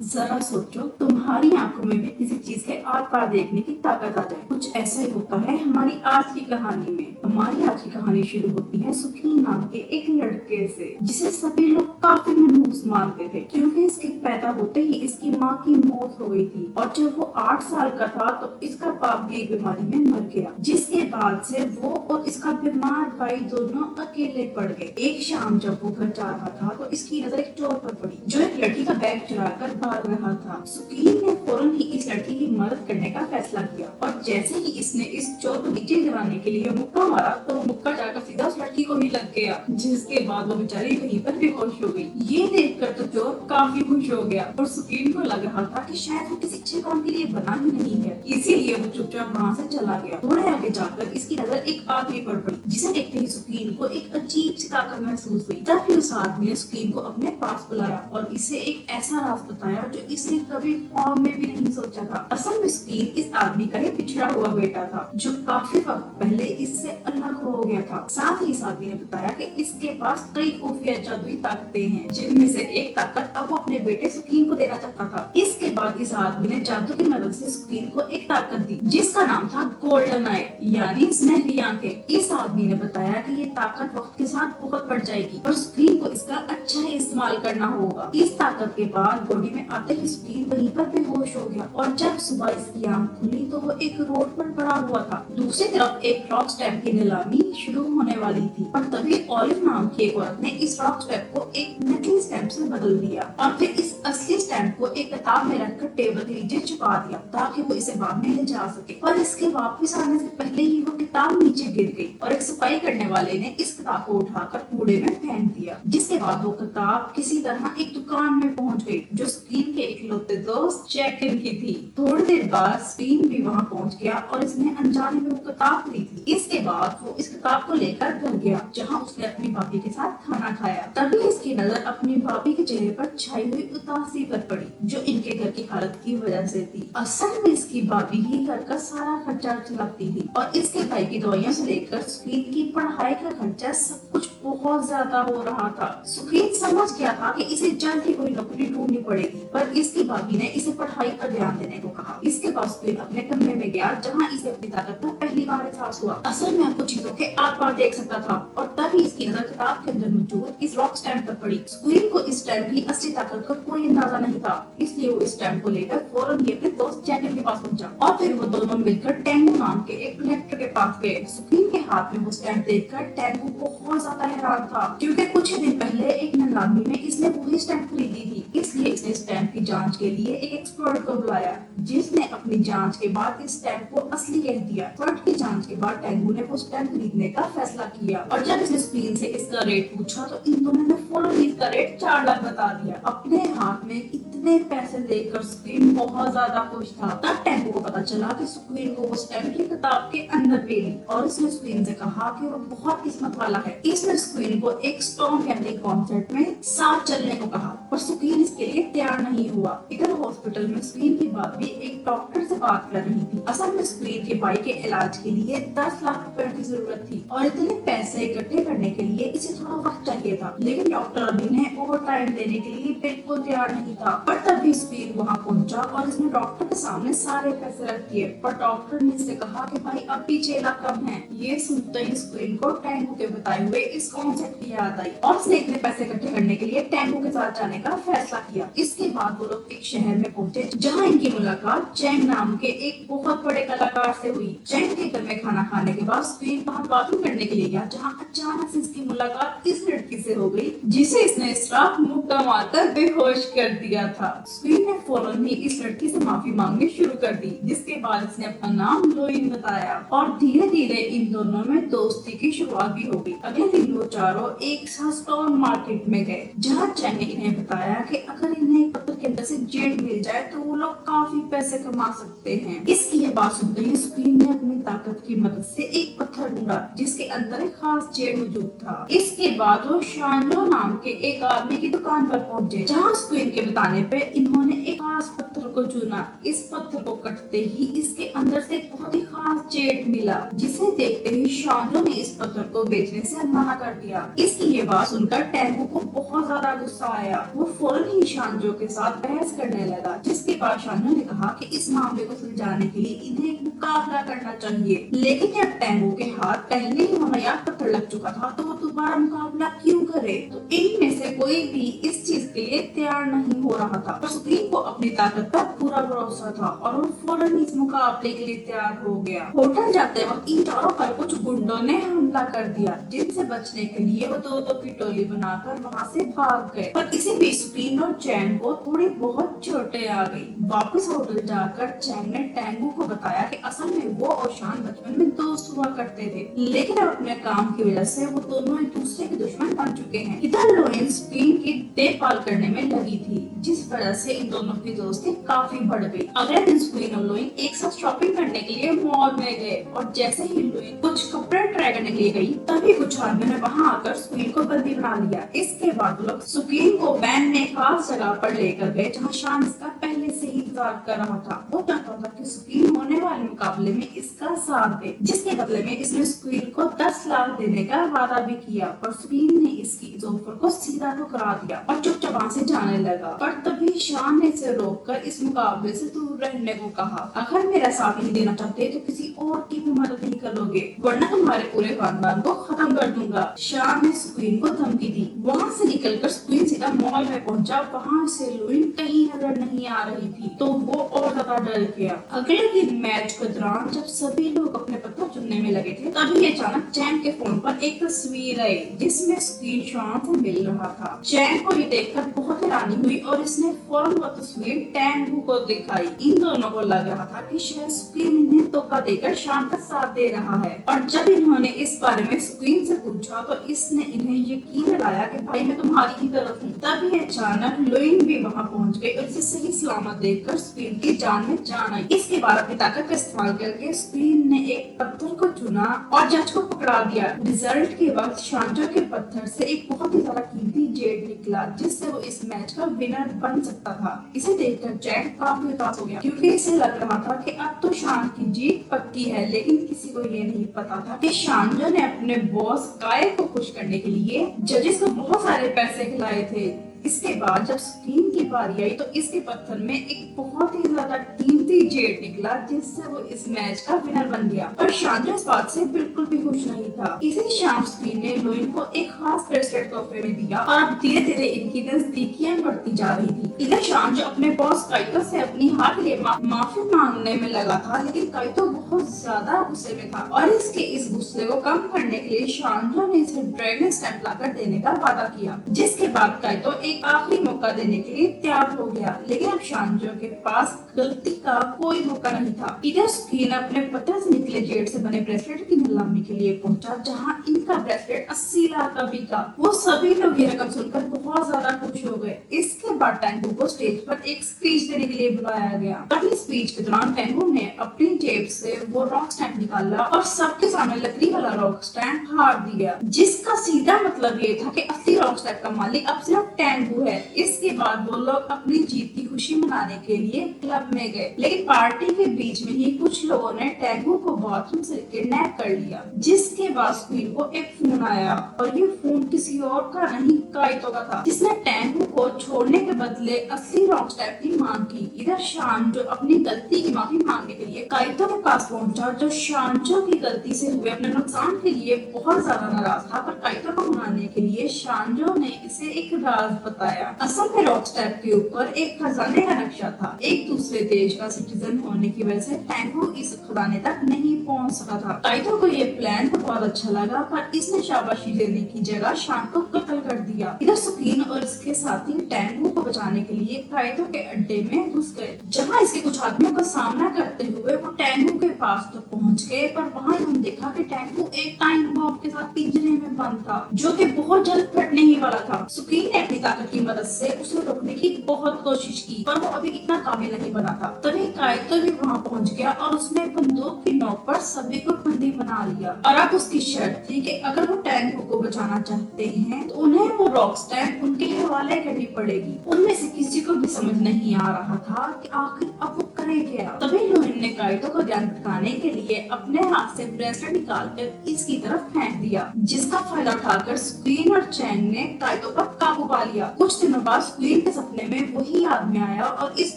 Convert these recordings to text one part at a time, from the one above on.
जरा सोचो, तुम्हारी आंखों में भी किसी चीज के आर पार देखने की ताकत आ जाए। कुछ ऐसा ही होता है हमारी आज की कहानी में। हमारी आज की कहानी शुरू होती है सुखी नाम के एक लड़के से, जिसे सभी लोग काफी मनहूस मानते थे, क्योंकि इसके पैदा होते ही इसकी माँ की मौत हो गई थी और जब वो 8 साल का था तो इसका बाप भी एक बीमारी में मर गया, जिसके बाद से वो और इसका बीमार भाई दोनों अकेले पड़ गए। एक शाम जब वो घर जा रहा था तो इसकी नजर एक चोर पर पड़ी, जो एक लड़की का बैग चुराकर भाग रहा था। सुकीन ने फौरन ही इस लड़की की मदद करने का फैसला किया और जैसे ही इसने इस चोर को नीचे गिराने के लिए मुक्का मारा तो वो मुक्का जाकर सीधा उस लड़की को ही लग गया, जिसके बाद वो बेचारी वहीं पर बेहोश हो गई। ये देखकर तो चोर काफी खुश हो गया और सुकीन को लग रहा था कि शायद वो किसी अच्छे काम के लिए बना ही नहीं है, इसीलिए वो चुपचाप वहाँ से चला गया। थोड़े आगे जाकर इसकी नजर एक आदमी पर पड़ी, जिसे देखते ही सुकीन को एक अजीब सी ताकत महसूस हुई। तभी उस आदमी ने सुकीन को अपने पास बुलाया और इसे एक ऐसा राज बताया जो इसने कभी ख्वाब में भी नहीं सोचा था। असल में सुकीन इस आदमी का एक पिछड़ा हुआ बेटा था, जो काफी वक्त पहले इससे अलग हो गया था। साथ ही इस आदमी ने बताया कि इसके पास कई खुफिया जादुई ताकतें हैं, जिनमें से एक ताकत अब वो अपने बेटे सुकीन को देना चाहता था। इसके बाद इस आदमी ने जादू की मदद से सुकीन को एक ताकत दी, जिसका नाम था गोल्डन आई, यानी सुनहरी आंखें। इस आदमी ने बताया कि ये ताकत वक्त के साथ बहुत बढ़ जाएगी और सुकीन को इसका अच्छा इस्तेमाल करना होगा। इस ताकत के बाद बॉडी में आते ही सुकीन वहीं पर बेहोश हो गया और जब सुबह इसकी आंख खुली तो वो एक रोड पर पड़ा हुआ था। दूसरी तरफ एक रॉक स्टैम्प की नीलामी शुरू होने वाली थी और तभी ऑलिव नाम की एक औरत ने इस रॉक स्टैम्प को एक नकली स्टैम्प से बदल दिया और फिर इस असली स्टैम्प को एक किताब में रखकर टेबल के नीचे छुपा दिया, ताकि वो इसे बाद में ले जा सके। और इसके वापस आने से पहले ही वो किताब नीचे गिर गई और एक सफाई करने वाले ने इस किताब को उठाकर कूड़े में फेंक दिया, जिसके बाद वो किताब किसी तरह एक दुकान में पहुंच गई, जो सुकीन के इकलौते दोस्त जैकिन की थी। थोड़ी देर बाद सुकीन भी वहां पहुंच गया और इसने अनजाने में वो किताब खरीदी। इसके बाद वो इस किताब को लेकर घर गया, जहां उसने अपनी भाभी के साथ खाना खाया। तभी इसकी नजर अपनी भाभी के चेहरे पर छाई हुई उदासी पर पड़ी, जो इनके घर की हालत की वजह से थी। असल में इसकी भाभी ही घर का सारा खर्चा चलाती थी और इसके भाई की दवाइयों से लेकर सुकीन की पढ़ाई का खर्चा सब कुछ बहुत ज्यादा हो रहा था। सुकीन समझ गया था कि इसे जल्द ही कोई नौकरी ढूंढनी पड़ेगी, पर इसकी भाभी ने इसे पढ़ाई पर ध्यान देने को कहा। इसके बाद सुकीन अपने कमरे में गया, जहां इसे अपनी ताकत का पहली बार एहसास हुआ। असल में आपको चीजों के आर पार देख सकता था और तभी इसकी नजर किताब के अंदर मौजूद इस रॉक स्टैम्प पर पड़ी। सुकीन को इस स्टैम्प की असली ताकत का कोई अंदाजा नहीं था, इसलिए वो इस स्टैम्प को लेकर फौरन ही अपने दोस्त जैकिन के पास पहुंचा और फिर वो दोनों मिलकर टेंगू नाम के एक कलेक्टर के पास गए। सुकीन के हाथ में वो स्टैम्प देखकर टेंगू बहुत ज्यादा हैरान था, क्योंकि कुछ दिन पहले एक नीलामी में इसने वही स्टैम्प खरीदी थी। इसलिए इसने स्टैम्प की जांच के लिए एक एक्सपर्ट को बुलाया, जिसने अपनी जांच के बाद इस स्टैम्प को असली कह दिया। एक्सपर्ट की जांच के बाद टेंगू ने वो स्टैम्प खरीदने का फैसला किया और जब इसने सुकीन से इसका रेट पूछा तो इन दोनों ने फौरन इसका रेट 4 लाख बता दिया। अपने हाथ में इतने पैसे देखकर सुकीन बहुत ज्यादा खुश था। तब टेंगू को पता चला कि सुकीन को वो स्टैम्प की किताब के अंदर मिली और उसने सुकीन से कहा कि वो बहुत किस्मत वाला है। इसने सुकीन को एक स्टॉर्म कैंडी कॉन्सर्ट में साथ चलने को कहा, पर सुकीन इसके लिए तैयार नहीं हुआ। इधर हॉस्पिटल में सुकीन की भाभी एक डॉक्टर से बात कर रही थी। असल में सुकीन के भाई के इलाज के लिए 10 लाख रुपए की जरूरत थी और इतने पैसे इकट्ठे करने के लिए इसे थोड़ा वक्त चाहिए था, लेकिन डॉक्टर अभी ने ओवर टाइम देने के लिए बिल्कुल तैयार नहीं था। पर तभी सुकीन वहाँ पहुंचा और इसने डॉक्टर के सामने सारे पैसे रख दिए, पर डॉक्टर ने इससे कहा कि भाई अब भी 6 लाख कम है। ये सुनते ही सुकीन को टेंगू के बताए हुए इस कॉन्सेप्ट की याद आई और उसने इतने पैसे इकट्ठे करने के लिए टेंगू के साथ जाने का फैसला किया। इसके बाद वो लोग एक शहर में पहुंचे, जहाँ इनकी मुलाकात चैंग नाम के एक बहुत बड़े कलाकार से हुई। चैंग के घर में खाना खाने के बाद सुकीन बाहर बाथरूम करने के लिए गया, जहाँ अचानक से इसकी मुलाकात इस लड़की से हो गई, जिसे इसने इस रात मुक्का मारकर बेहोश कर दिया था। सुकीन ने फौरन ही इस लड़की से माफी मांगनी शुरू कर दी, जिसके बाद इसने अपना नाम लोइन बताया और धीरे धीरे इन दोनों में दोस्ती की शुरुआत भी हो गई। अगले दिन वो चारों एक साथ स्टॉक मार्केट में गए, जहाँ चैंग ने इन्हें बताया कि अगर इन्हें एक पत्थर के अंदर से जेड मिल जाए तो वो लोग काफी पैसे कमा सकते हैं। इसकी ये बात सुनते ही सुकीन ने अपनी ताकत की मदद से एक पत्थर ढूंढा, जिसके अंदर एक खास जेड मौजूद था। इसके बाद वो शानलो नाम के एक आदमी की दुकान पर पहुंचे, जहाँ सुकीन के बताने पे इन्होंने एक खास पत्थर को चुना। इस पत्थर को कटते ही इसके अंदर से एक बहुत ही खास खास जेट मिला, जिसे देखते ही शांजो ने इस पत्थर को बेचने से मना कर दिया। इसकी ये बात सुनकर टेंगू को बहुत ज्यादा गुस्सा आया। वो फौरन ही शांजो के साथ बहस करने लगा, जिसके बाद शांजो ने कहा कि इस मामले को सुलझाने के लिए इन्हें एक मुकाबला करना चाहिए। लेकिन जब टेंगू के हाथ पहले ही वाहियात पत्थर लग चुका था, तो वो दोबारा मुकाबला क्यों करे? तो इनमें से कोई भी इस चीज के लिए तैयार नहीं हो रहा था। पर सुप्रीम को अपनी ताकत पर पूरा भरोसा था और वो फौरन इस मुकाबले के लिए तैयार हो गया। होटल जाते वक्त इन चारों पर कुछ गुंडों ने हमला कर दिया, जिनसे बचने के लिए वो दो की टोली बनाकर वहाँ से भाग गए। पर इसी बीच सुप्रीम और चैन को थोड़ी बहुत चोटें आ गई। वापस होटल जाकर चैन ने टेंगू को बताया कि असल में वो और शान बचपन में दोस्त हुआ करते थे, लेकिन अब अपने काम की वजह से वो दोनों एक दूसरे के दुश्मन बन चुके हैं। इधर लोइन सुप्रीम की देखभाल करने में लगी थी, जिस वजह से इन दोनों की दोस्ती काफी बढ़ गई। अगले दिन सुप्रीम और लोइन एक साथ शॉपिंग करने के लिए मॉल में गए और जैसे ही लोइन कुछ कपड़े ट्राई करने के लिए गई, तभी कुछ आदमियों ने वहाँ आकर सुप्रीम को बंदी बना लिया। इसके बाद लोग सुप्रीम को वैन में खास जगह पर लेकर गए, जहाँ शान इसका पहले से ही इंतजार कर रहा था। वो चाहता था कि सुप्रीम होने वाले मुकाबले में इसका साथ दे, जिसके बदले में इसने सुप्रीम को 10 लाख देने का वादा भी किया। पर सुप्रीम ने इसकी इस ऑफर को सीधा ठुकरा दिया और चुपचाप वहाँ से जाने लगा। पर तभी शान ने इसे रोककर इस मुकाबले से दूर रहने को कहा। अगर मेरा साथ नहीं देना चाहते तो किसी और की भी मदद नहीं करोगे, वरना तुम्हारे पूरे खानदान को खत्म कर दूंगा। शान ने सुप्रीम को धमकी दी। वहाँ से निकलकर सुप्रीम सीधा मॉल में पहुंचा। वहाँ से लोइन कहीं नजर नहीं आ रही थी, तो वो और ज्यादा डर गया। अगले दिन मैच के दौरान जब सभी लोग अपने पत्थर चुनने में लगे थे, तभी अचानक चैन के फोन पर एक तस्वीर आई, जिसमें सुप्रीम शान से मिल रहा था। चैन को ये देखकर बहुत हैरानी हुई और इसने फौरन वो तस्वीर टेंगू को दिखाई। इन दोनों को लग रहा था कि शायद सुप्रीम इन्हें धोखा देकर शान का साथ दे रहा है। और जब इन्होंने इस बारे में सुप्रीम से पूछा, तो इसने इन्हें यकीन दिलाया कि भाई मैं तुम्हारी ही तरफ हूँ। तभी अचानक लोइन भी वहाँ पहुँच गई और इसे सही सलामत देखकर सुप्रीम की जान में जान आई। इसके बाद अपनी ताकत का इस्तेमाल करके सुप्रीम ने एक पत्थर को चुना और जज को पकड़ा दिया। रिजल्ट के वक्त शांजो के पत्थर से एक बहुत ही ज्यादा कीमती जेड निकला, जिससे वो इस मैच का विनर बन सकता था। इसे देखकर चैन काफी उदास हो गया, क्योंकि इसे लग रहा था कि अब तो शान की जीत पक्की है। लेकिन किसी को ये नहीं पता था कि शांजो ने अपने बॉस काय को खुश करने के लिए जजेस को बहुत सारे पैसे खिलाए थे। इसके बाद जब सुप्रीम की बारी आई, तो इसके पत्थर में एक बहुत ही ज्यादा कीमती जेड निकला, जिससे वो इस मैच का विनर बन गया। पर शांजो इस बात से बिल्कुल भी खुश नहीं था। इसी शाम सुप्रीम ने लोइन को एक खास ब्रेसलेट तोहफे में दिया और अब धीरे धीरे इनकी नजदीकियां बढ़ती जा रही थी। इधर शांजो अपने बॉस काइतो से अपनी हार के लिए माफी मांगने में लगा था, लेकिन काइतो बहुत ज्यादा गुस्से में था और इसके इस गुस्से को कम करने के लिए शांजो ने इसे ड्रैगन स्टैम्प लाकर देने का वादा किया। जिसके बाद काइतो एक आखिरी मौका देने के लिए तैयार हो गया, लेकिन अब शांजो के पास गलती का कोई मौका नहीं था। इधर सुप्रीम अपने पत्थर से निकले जेड से बने ब्रेसलेट की नीलामी के लिए पहुंचा, जहां इनका ब्रेसलेट 80 लाख का बिका। वो सभी लोग ये रकम सुनकर बहुत ज्यादा खुश हो गए। इसके बाद टेंगू को स्टेज पर एक स्पीच देने के लिए बुलाया गया। अपनी स्पीच के दौरान टेंगू ने अपनी जेब से वो रॉक स्टैंड निकाला और सबके सामने लकड़ी वाला रॉक स्टैंड हार दिया, जिसका सीधा मतलब ये था कि असली रॉक स्टैंड का मालिक अब सिर्फ टेंगू है। इसके बाद वो लोग अपनी जीत की खुशी मनाने के लिए क्लब में गए, लेकिन पार्टी के बीच में ही कुछ लोगों ने टेंगू को बाथरूम से किडनैप कर लिया। जिसके बाद सुप्रीम को एक फोन आया और ये फोन किसी और का नहीं, काइतो का था, जिसने टेंगू को छोड़ने के बदले असली रॉक स्टैम्प की मांग की। इधर शांजो अपनी गलती की माफी मांगने के लिए काइतो के पास पहुंचा, जो शांजो की गलती से हुए अपने नुकसान के लिए बहुत ज्यादा नाराज था। पर काइतो को मनाने के लिए शांजो ने इसे एक राज बताया। असल में रॉक स्टैम्प के ऊपर एक खजाने का नक्शा था। एक दूसरे देश का सिटीजन होने की वजह से टेंगू इस खजाने तक नहीं पहुंच सका था। काइतो को ये प्लान तो बहुत अच्छा लगा, पर इसने शाबाशी देने की जगह शान को कत्ल कर दिया। इधर सुप्रीम और इसके साथी टेंगू को बचाने के लिए काइतो के अड्डे में घुस गए, जहां इसके कुछ आदमियों का सामना करते हुए वो टेंगू के पास तो पहुंच गए। पर वहां हम देखा कि टेंगू एक टाइम बॉम्ब के साथ पिंजरे में बंद था, जो कि बहुत जल्द फटने ही वाला था। सुप्रीम ने अपनी ताकत की मदद से उसे रोकने की बहुत कोशिश की, पर वो अभी इतना काबिल नहीं बना था। तभी काइतो भी वहां पहुंच गया और उसने बंदूक की नोक पर सभी को बंदी बना लिया। और अब उसकी शर्त थी कि अगर वो टेंगू को बचाना चाहते हैं तो उन्हें वो रॉक स्टैम्प उनके हवाले करनी पड़ेगी। उनमें से किसी को भी समझ नहीं आ रहा था कि आखिर अब वो ले गया। तभी रोहिन ने काइटो को ध्यान भटकाने के लिए अपने हाथ से ब्रेसलेट निकालकर इसकी तरफ फेंक दिया, जिसका फायदा उठाकर स्क्वीन और चैन ने काइटो पर काबू पा लिया। कुछ दिनों बाद स्क्वीन के सपने में वही आदमी आया और इस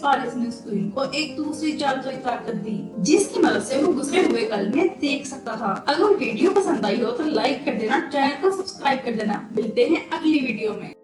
बार इसने स्क्वीन को एक दूसरी जादुई ताकत दी, जिसकी मदद से वो गुजरे हुए कल में देख सकता था। अगर वीडियो पसंद आई हो तो लाइक कर देना, चैनल को सब्सक्राइब कर देना। मिलते हैं अगली वीडियो में।